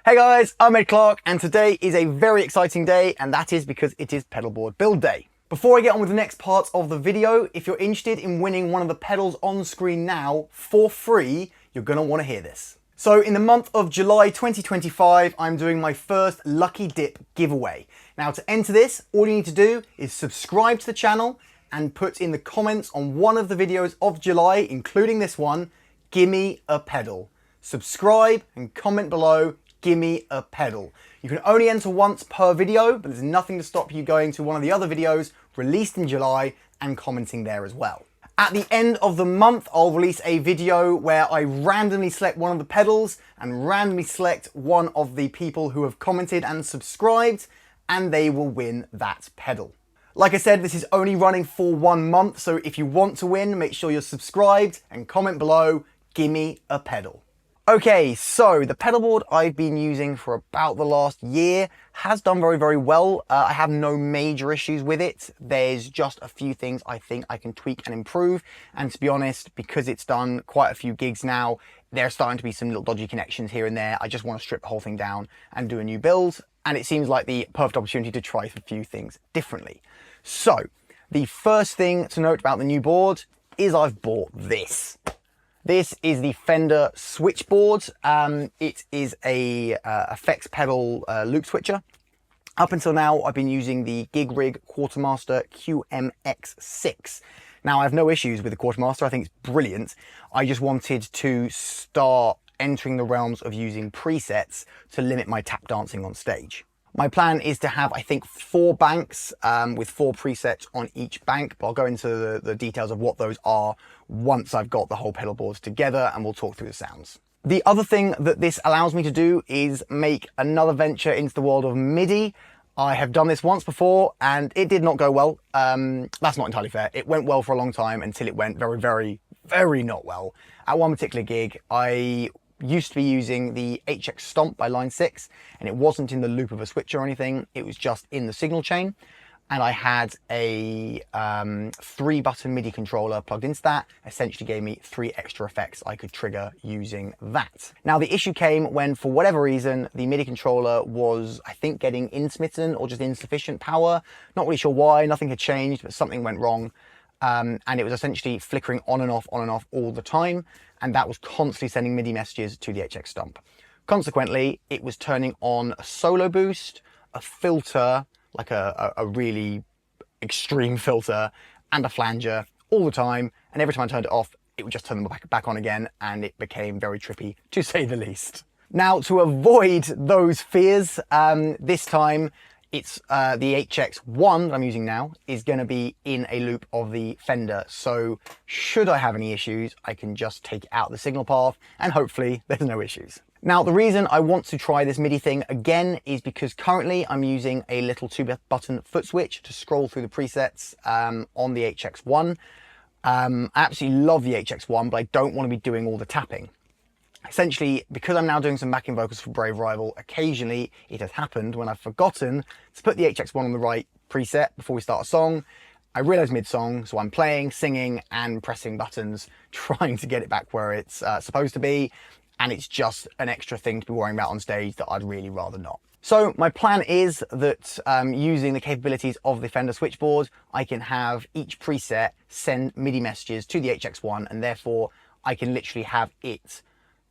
Hey guys, I'm Clarke, and today is a very exciting day, and that is because it is Pedalboard build day. Before I get on with the next part of the video, if you're interested in winning one of the pedals on screen now for free, you're gonna wanna hear this. So in the month of July 2025, I'm doing my first Lucky Dip giveaway. Now to enter this, all you need to do is subscribe to the channel and put in the comments on one of the videos of July, including this one, gimme a pedal. Subscribe and comment below, gimme a pedal. You can only enter once per video, but there's nothing to stop you going to one of the other videos released in July and commenting there as well. At the end of the month, I'll release a video where I randomly select one of the pedals and randomly select one of the people who have commented and subscribed, and they will win that pedal. Like I said, this is only running for 1 month, so if you want to win, make sure you're subscribed and comment below, gimme a pedal. Okay, so the pedalboard I've been using for about the last year has done very, very well. I have no major issues with it. There's just a few things I think I can tweak and improve. And to be honest, because it's done quite a few gigs now, there's starting to be some little dodgy connections here and there. I just want to strip the whole thing down and do a new build. And it seems like the perfect opportunity to try a few things differently. So the first thing to note about the new board is I've bought this. This is the Fender switchboard. It is a effects pedal loop switcher. Up until now, I've been using the Gig Rig Quartermaster QMX6. Now, I have no issues with the Quartermaster. I think it's brilliant. I just wanted to start entering the realms of using presets to limit my tap dancing on stage. My plan is to have, I think, 4 banks with 4 presets on each bank, but I'll go into the details of what those are once I've got the whole pedal boards together, and we'll talk through the sounds. The other thing that this allows me to do is make another venture into the world of MIDI. I have done this once before and it did not go well. That's not entirely fair. It went well for a long time until it went very, very, very not well. At one particular gig, I used to be using the HX Stomp by Line 6, and it wasn't in the loop of a switch or anything, it was just in the signal chain, and I had a 3-button MIDI controller plugged into that. Essentially gave me 3 extra effects I could trigger using that. Now the issue came when, for whatever reason, the MIDI controller was, I think, getting intermittent or just insufficient power. Not really sure why, nothing had changed, but something went wrong. And it was essentially flickering on and off all the time, and that was constantly sending MIDI messages to the HX Stomp. Consequently, it was turning on a solo boost, a filter, like a really extreme filter, and a flanger all the time, and every time I turned it off, it would just turn them back on again, and it became very trippy, to say the least. Now, to avoid those fears, this time, it's the HX1 that I'm using now is going to be in a loop of the Fender. So should I have any issues, I can just take it out the signal path and hopefully there's no issues. Now, the reason I want to try this MIDI thing again is because currently I'm using a little 2-button foot switch to scroll through the presets on the HX1. I absolutely love the HX1, but I don't want to be doing all the tapping. Essentially, because I'm now doing some backing vocals for Brave Rival, occasionally it has happened when I've forgotten to put the HX1 on the right preset before we start a song. I realise mid-song, so I'm playing, singing, and pressing buttons, trying to get it back where it's supposed to be, and it's just an extra thing to be worrying about on stage that I'd really rather not. So my plan is that using the capabilities of the Fender switchboard, I can have each preset send MIDI messages to the HX1, and therefore I can literally have it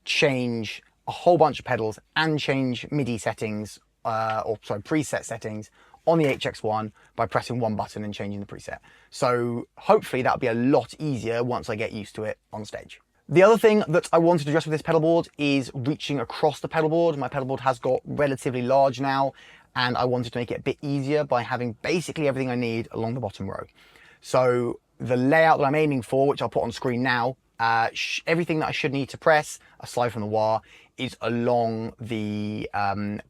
change a whole bunch of pedals and change MIDI settings, preset settings on the HX1 by pressing 1 button and changing the preset. So hopefully that'll be a lot easier once I get used to it on stage. The other thing that I wanted to address with this pedalboard is reaching across the pedalboard. My pedalboard has got relatively large now, and I wanted to make it a bit easier by having basically everything I need along the bottom row. So the layout that I'm aiming for, which I'll put on screen now, everything that I should need to press, aside from the wah, is along the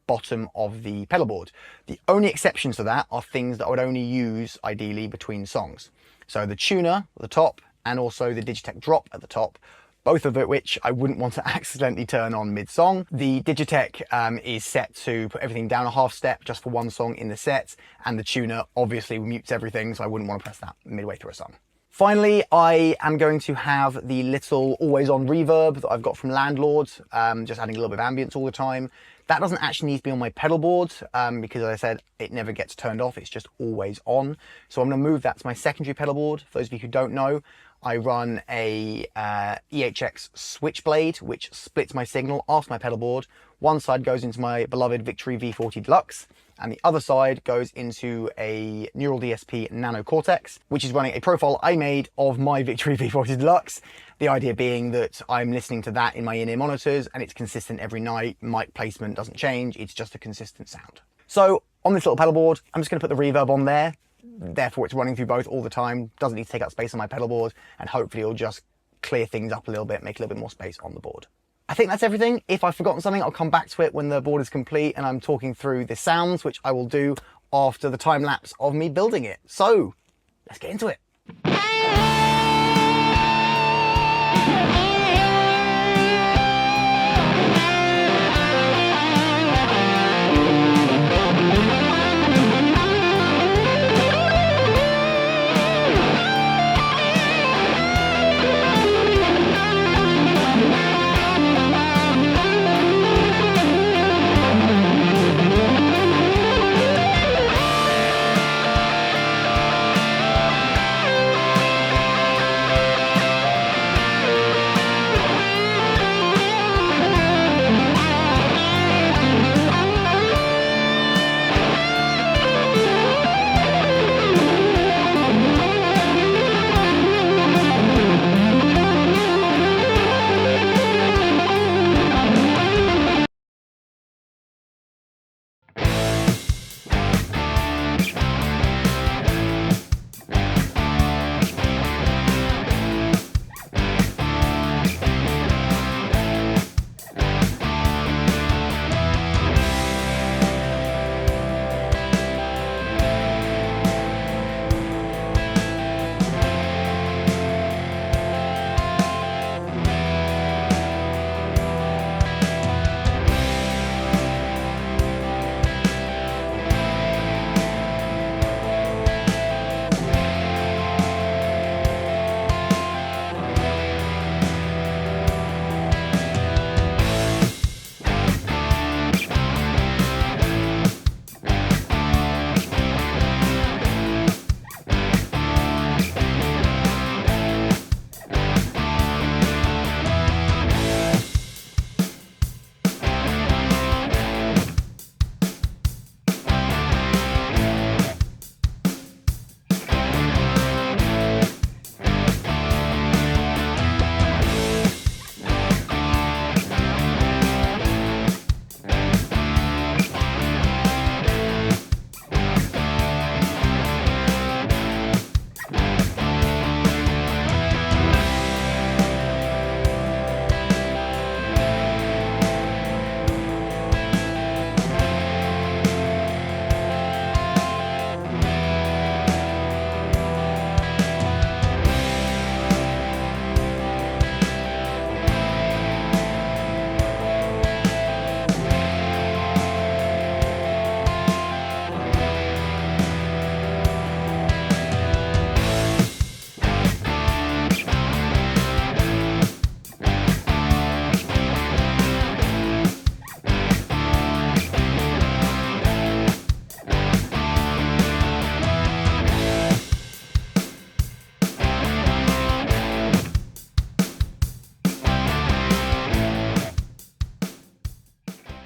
bottom of the pedalboard. The only exceptions to that are things that I would only use, ideally, between songs. So the tuner at the top, and also the Digitech drop at the top, both of which I wouldn't want to accidentally turn on mid-song. The Digitech is set to put everything down a half step just for one song in the set, and the tuner obviously mutes everything, so I wouldn't want to press that midway through a song. Finally, I am going to have the little always on reverb that I've got from Landlord, just adding a little bit of ambience all the time. That doesn't actually need to be on my pedal board because, as I said, it never gets turned off. It's just always on. So I'm going to move that to my secondary pedal board. For those of you who don't know, I run a EHX switchblade, which splits my signal off my pedal board. One side goes into my beloved Victory V40 Deluxe, and the other side goes into a Neural DSP Nano Cortex, which is running a profile I made of my Victory V40 Deluxe. The idea being that I'm listening to that in my in-ear monitors and it's consistent every night. Mic placement doesn't change. It's just a consistent sound. So on this little pedal board, I'm just going to put the reverb on there. Therefore, it's running through both all the time. Doesn't need to take up space on my pedal board, and hopefully it'll just clear things up a little bit, make a little bit more space on the board. I think that's everything. If I've forgotten something, I'll come back to it when the board is complete and I'm talking through the sounds, which I will do after the time lapse of me building it. So let's get into it.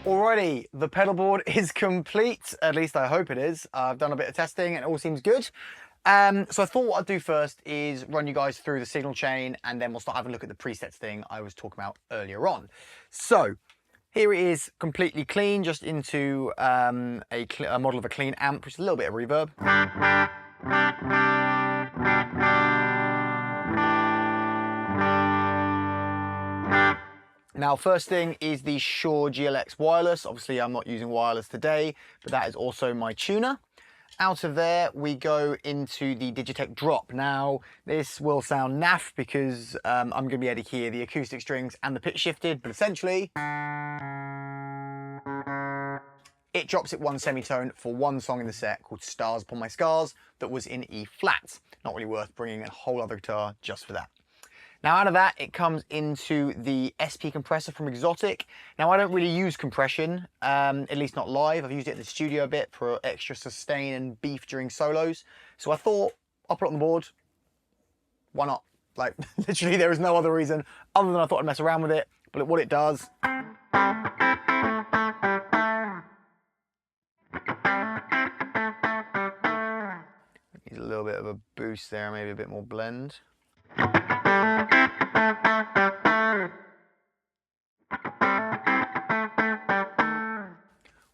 Alrighty, the pedal board is complete, at least I hope it is. I've done a bit of testing and it all seems good. So I thought what I'd do first is run you guys through the signal chain and then we'll start having a look at the presets thing I was talking about earlier on. So here it is completely clean, just into a model of a clean amp, which is a little bit of reverb. Now, first thing is the Shure GLX wireless. Obviously, I'm not using wireless today, but that is also my tuner. Out of there, we go into the Digitech Drop. Now, this will sound naff because I'm going to be able to hear the acoustic strings and the pitch shifted, but essentially, it drops it one semitone for one song in the set called Stars Upon My Scars that was in E flat. Not really worth bringing a whole other guitar just for that. Now out of that, it comes into the SP compressor from Exotic. Now I don't really use compression, at least not live. I've used it in the studio a bit for extra sustain and beef during solos. So I thought, I'll put it on the board. Why not? Like, literally there is no other reason other than I thought I'd mess around with it. But what it does, needs a little bit of a boost there, maybe a bit more blend.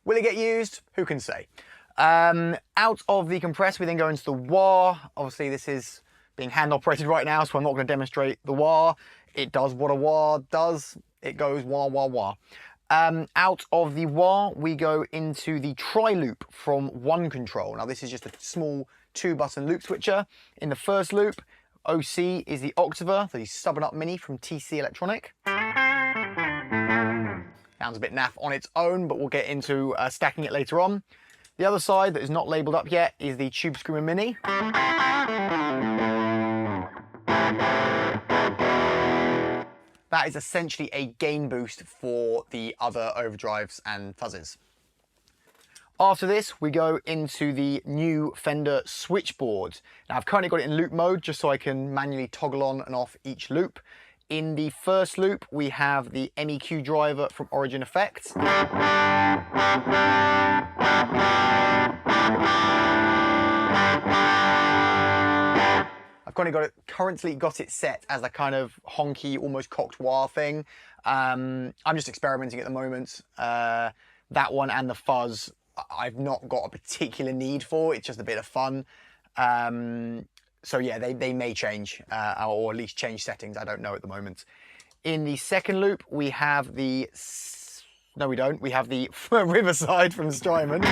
Will it get used? Who can say? Out of the compressor, we then go into the wah. Obviously, this is being hand operated right now, so I'm not going to demonstrate the wah. It does what a wah does. It goes wah, wah, wah. Out of the wah, we go into the tri-loop from One Control. Now, this is just a small 2-button loop switcher. In the first loop, OC is the Octaver, the Stubborn Up Mini from TC Electronic. Sounds a bit naff on its own, but we'll get into stacking it later on. The other side that is not labelled up yet is the Tube Screamer Mini. That is essentially a gain boost for the other overdrives and fuzzes. After this, we go into the new Fender switchboard. Now, I've currently got it in loop mode just so I can manually toggle on and off each loop. In the first loop, we have the MEQ driver from Origin Effects. I've currently got it set as a kind of honky, almost cocked wah thing. I'm just experimenting at the moment. That one and the fuzz, I've not got a particular need for. It's just a bit of fun. So yeah, they may change, or at least change settings. I don't know at the moment. In the second loop, we have the... No, we don't. We have the Riverside from Strymon.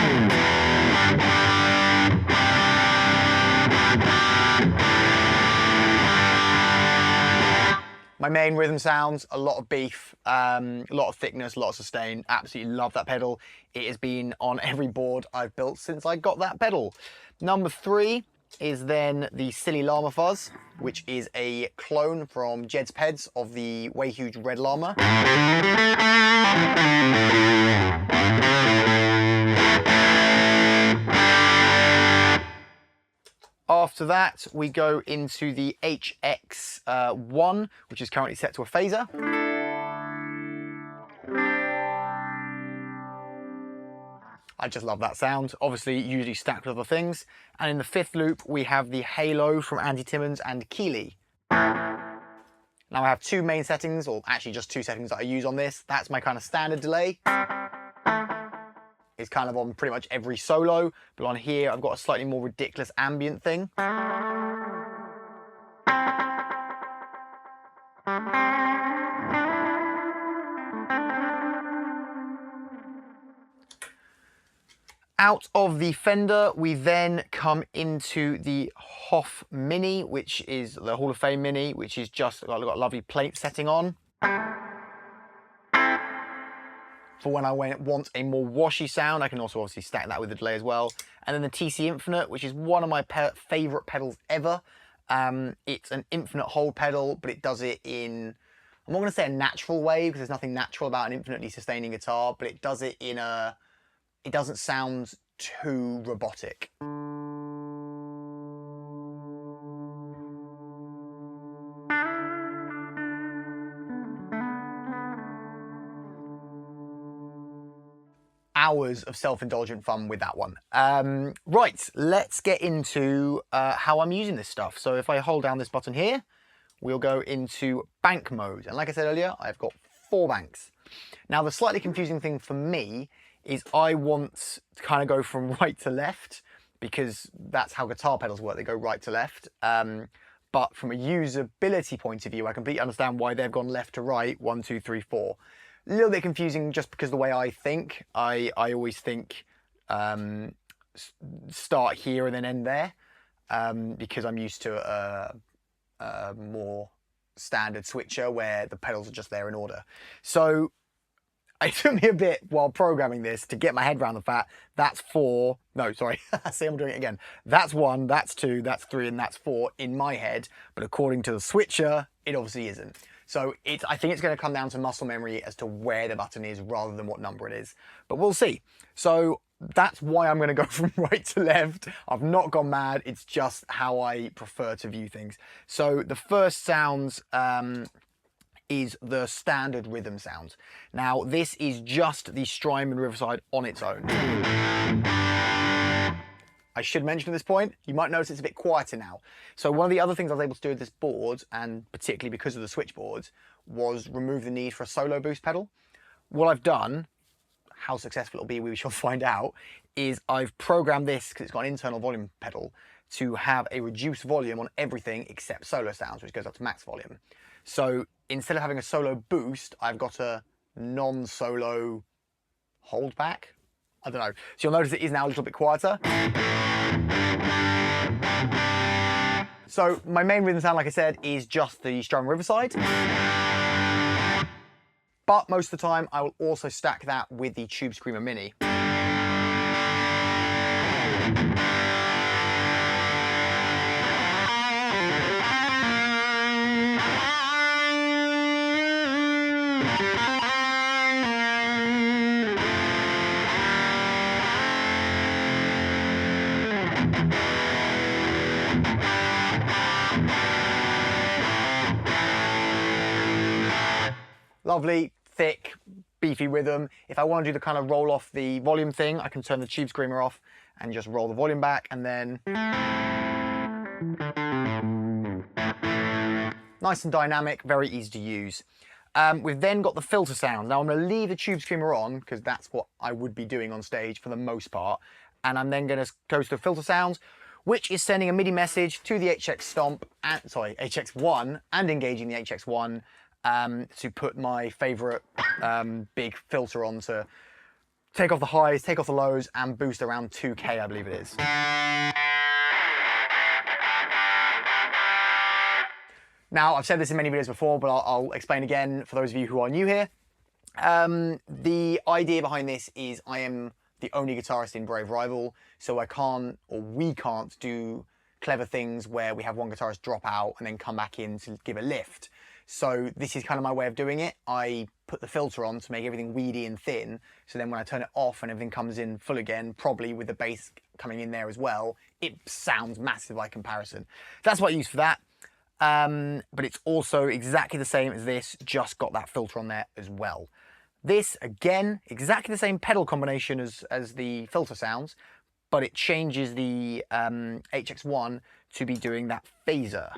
My main rhythm sounds, a lot of beef, a lot of thickness, a lot of sustain. Absolutely love that pedal. It has been on every board I've built since I got that pedal. Number 3 is then the Silly Llama Fuzz, which is a clone from Jed's Peds of the Way Huge Red Llama. After that, we go into the HX1, which is currently set to a phaser. I just love that sound. Obviously, usually stacked with other things. And in the 5th loop, we have the Halo from Andy Timmons and Keeley. Now I have 2 main settings, or actually just 2 settings that I use on this. That's my kind of standard delay. It's kind of on pretty much every solo, but on here I've got a slightly more ridiculous ambient thing. Out of the Fender, we then come into the Hoff Mini, which is the Hall of Fame Mini, which is just got a lovely plate setting on. For when I want a more washy sound, I can also obviously stack that with the delay as well. And then the TC Infinite, which is one of my favourite pedals ever. It's an infinite hold pedal, but it does it in, I'm not going to say a natural way, because there's nothing natural about an infinitely sustaining guitar, but it does it in a, it doesn't sound too robotic. Hours of self-indulgent fun with that one. Right, let's get into how I'm using this stuff. So if I hold down this button here, we'll go into bank mode. And like I said earlier, I've got 4 banks. Now the slightly confusing thing for me is I want to kind of go from right to left, because that's how guitar pedals work, they go right to left. But from a usability point of view, I completely understand why they've gone left to right, 1, 2, 3, 4. A little bit confusing just because the way I think. I always think start here and then end there, because I'm used to a more standard switcher where the pedals are just there in order. So it took me a bit while programming this to get my head around the fact that's 4, no, sorry, see, I'm doing it again. That's 1, that's 2, that's 3, and that's 4 in my head, but according to the switcher, it obviously isn't. So I think it's going to come down to muscle memory as to where the button is rather than what number it is, but we'll see. So that's why I'm going to go from right to left. I've not gone mad, it's just how I prefer to view things. So the first sounds, is the standard rhythm sound. Now this is just the Strymon Riverside on its own. I should mention at this point, you might notice it's a bit quieter now. So one of the other things I was able to do with this board, and particularly because of the switchboards, was remove the need for a solo boost pedal. What I've done, how successful it'll be we shall find out, is I've programmed this, because it's got an internal volume pedal, to have a reduced volume on everything except solo sounds, which goes up to max volume. So instead of having a solo boost, I've got a non-solo holdback. I don't know. So you'll notice it is now a little bit quieter. So my main rhythm sound, like I said, is just the Strymon Riverside. But most of the time, I will also stack that with the Tube Screamer Mini. Lovely, thick, beefy rhythm. If I want to do the kind of roll off the volume thing, I can turn the Tube Screamer off and just roll the volume back, and then nice and dynamic, very easy to use. We've then got the filter sound. Now I'm going to leave the Tube Screamer on because that's what I would be doing on stage for the most part, and I'm then going to go to the filter sounds, which is sending a MIDI message to the HX1 and engaging the HX1 to put my favorite big filter on to take off the highs, take off the lows, and boost around 2K, I believe it is. Now, I've said this in many videos before, but I'll explain again for those of you who are new here. The idea behind this is I am the only guitarist in Brave Rival, so I can't, or we can't, do clever things where we have one guitarist drop out and then come back in to give a lift. So this is kind of my way of doing it. I put the filter on to make everything weedy and thin, so then when I turn it off and everything comes in full again, probably with the bass coming in there as well, it sounds massive by comparison. That's what I use for that. But it's also exactly the same as this, just got that filter on there as well. This, again, exactly the same pedal combination as the filter sounds, but it changes the HX1 to be doing that phaser.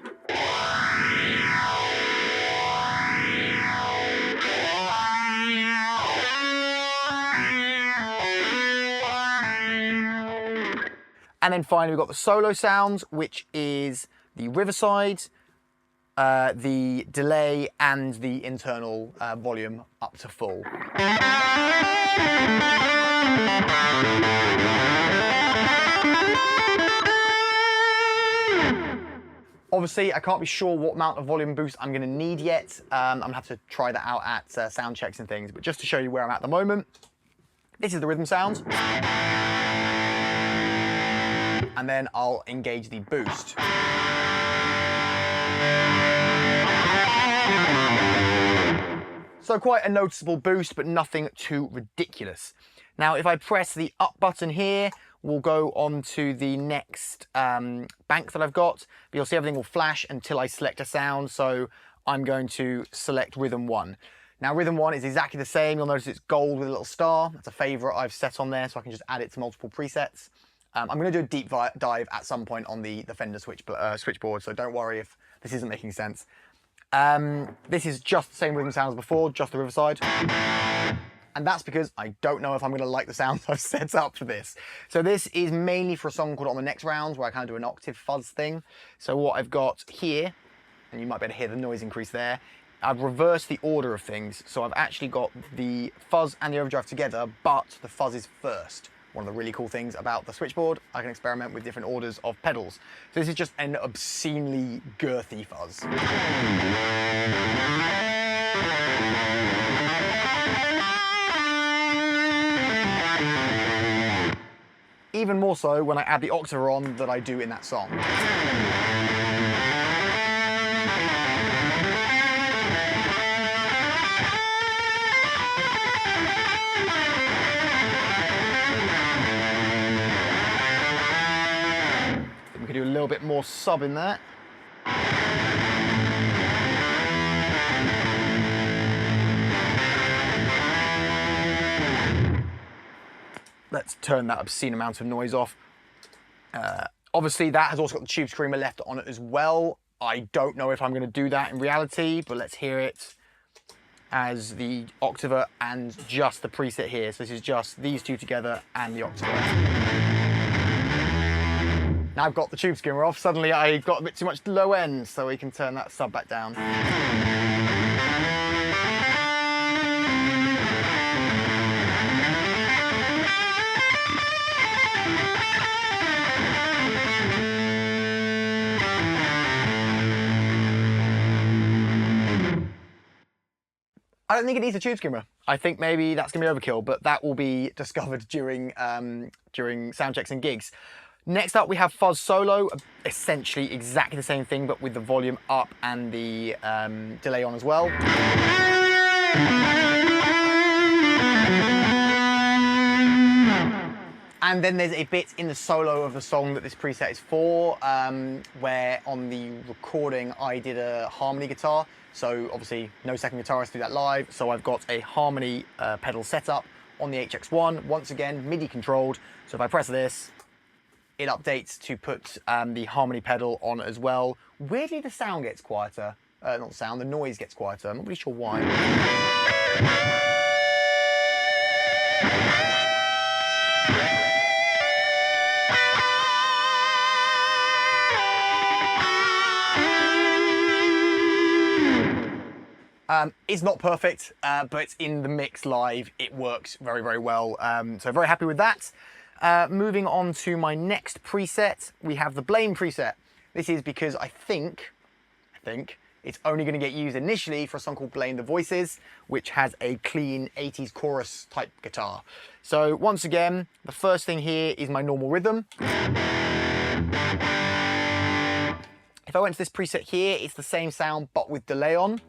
And then finally, we've got the solo sounds, which is the Riverside, the delay, and the internal volume up to full. Obviously, I can't be sure what amount of volume boost I'm going to need yet. I'm going to have to try that out at sound checks and things, but just to show you where I'm at the moment, this is the rhythm sounds. And then I'll engage the boost. So quite a noticeable boost, but nothing too ridiculous. Now, if I press the up button here, we'll go on to the next bank that I've got. But you'll see everything will flash until I select a sound. So I'm going to select Rhythm 1. Now, Rhythm 1 is exactly the same. You'll notice it's gold with a little star. That's a favorite I've set on there, so I can just add it to multiple presets. I'm going to do a deep dive at some point on the Fender switchboard, so don't worry if this isn't making sense. This is just the same rhythm sound as before, just the Riverside. And that's because I don't know if I'm going to like the sounds I've set up for this. So this is mainly for a song called On the Next Round, where I kind of do an octave fuzz thing. So what I've got here, and you might be able to hear the noise increase there, I've reversed the order of things. So I've actually got the fuzz and the overdrive together, but the fuzz is first. One of the really cool things about the switchboard, I can experiment with different orders of pedals. So this is just an obscenely girthy fuzz. even more so when I add the octave on that I do in that song. We could do a little bit more sub in there. Let's turn that obscene amount of noise off. Obviously that has also got the tube screamer left on it as well. I don't know if I'm going to do that in reality, but let's hear it as the octave and just the preset here. So this is just these two together and the octave. Now I've got the tube screamer off, suddenly I got a bit too much low end, so we can turn that sub back down. I don't think it needs a tube screamer. I think maybe that's gonna be overkill, but that will be discovered during sound checks and gigs. Next up, we have fuzz solo, essentially exactly the same thing, but with the volume up and the delay on as well. And then there's a bit in the solo of the song that this preset is for, where on the recording I did a harmony guitar. So obviously no second guitarist do that live. So I've got a harmony pedal setup on the HX1, once again MIDI controlled. So if I press this, it updates to put the harmony pedal on as well. Weirdly, the sound gets quieter. Not the sound, the noise gets quieter. I'm not really sure why. It's not perfect, but in the mix live, it works very, very well. So very happy with that. Moving on to my next preset, we have the Blame preset. This is because I think it's only going to get used initially for a song called Blame the Voices, which has a clean 80s chorus type guitar. So once again, the first thing here is my normal rhythm. If I went to this preset here, it's the same sound, but with delay on,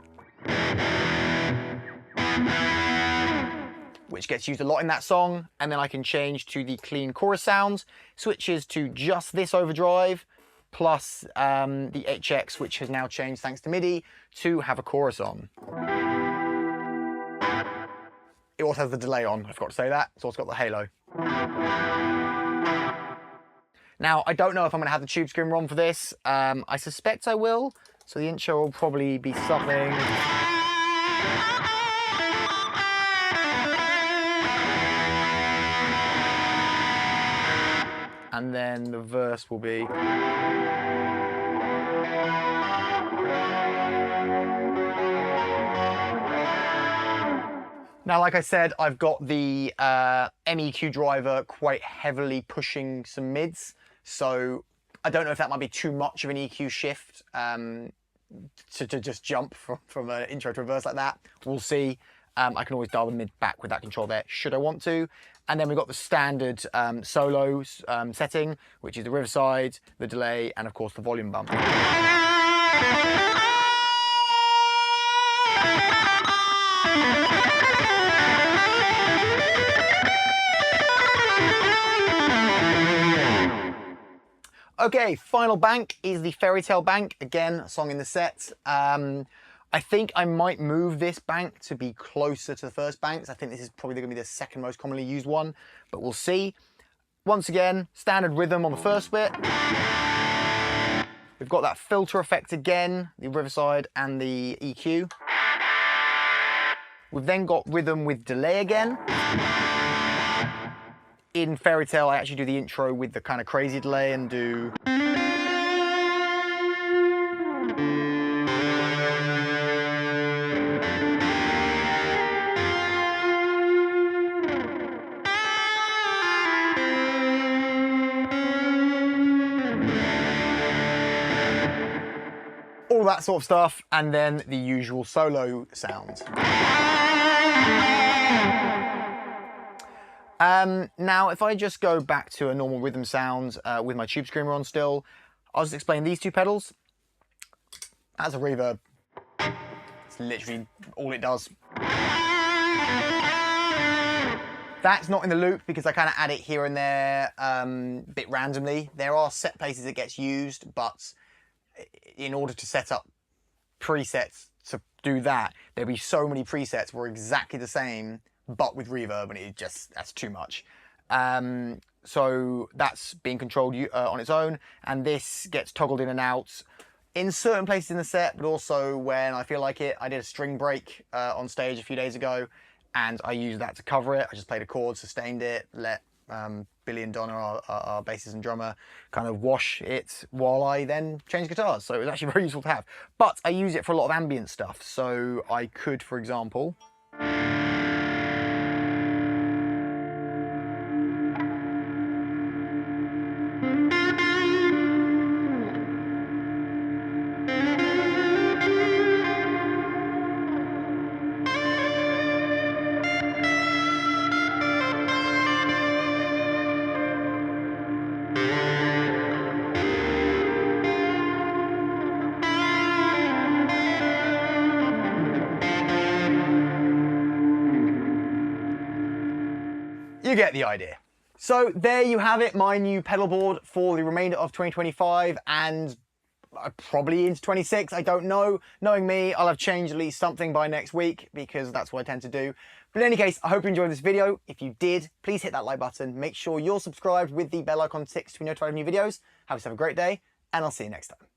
which gets used a lot in that song. And then I can change to the clean chorus sounds, switches to just this overdrive, plus the HX, which has now changed thanks to MIDI, to have a chorus on. It also has the delay on, I forgot to say that. It's also got the halo. Now, I don't know if I'm gonna have the tube screamer on for this. I suspect I will. So the intro will probably be something. And then the verse will be. Now, like I said, I've got the MEQ driver quite heavily pushing some mids. So I don't know if that might be too much of an EQ shift to just jump from an intro to a verse like that. We'll see. I can always dial the mid back with that control there, should I want to. And then we've got the standard solo setting, which is the Riverside, the delay, and of course the volume bump. Okay, final bank is the Fairy Tale bank. Again, a song in the set. I think I might move this bank to be closer to the first banks. I think this is probably going to be the second most commonly used one, but we'll see. Once again, standard rhythm on the first bit. We've got that filter effect again, the Riverside and the EQ. We've then got rhythm with delay again. In Fairy Tale, I actually do the intro with the kind of crazy delay and do. All that sort of stuff, and then the usual solo sounds. Now, if I just go back to a normal rhythm sound with my tube screamer on still, I'll just explain these two pedals. That's a reverb. It's literally all it does. That's not in the loop because I kind of add it here and there a bit randomly. There are set places it gets used, but in order to set up presets to do that, there'll be so many presets where exactly the same, but with reverb, and that's too much. So that's being controlled on its own, and this gets toggled in and out in certain places in the set, but also when I feel like it. I did a string break on stage a few days ago, and I used that to cover it. I just played a chord, sustained it, let Billy and Donna, our bassist and drummer, kind of wash it while I then change guitars. So it was actually very useful to have. But I use it for a lot of ambient stuff. So I could, for example, you get the idea. So there you have it, my new pedal board for the remainder of 2025 and probably into 26, I don't know. Knowing me, I'll have changed at least something by next week because that's what I tend to do. But in any case, I hope you enjoyed this video. If you did, please hit that like button. Make sure you're subscribed with the bell icon ticked to be notified of new videos. Have yourself a great day, and I'll see you next time.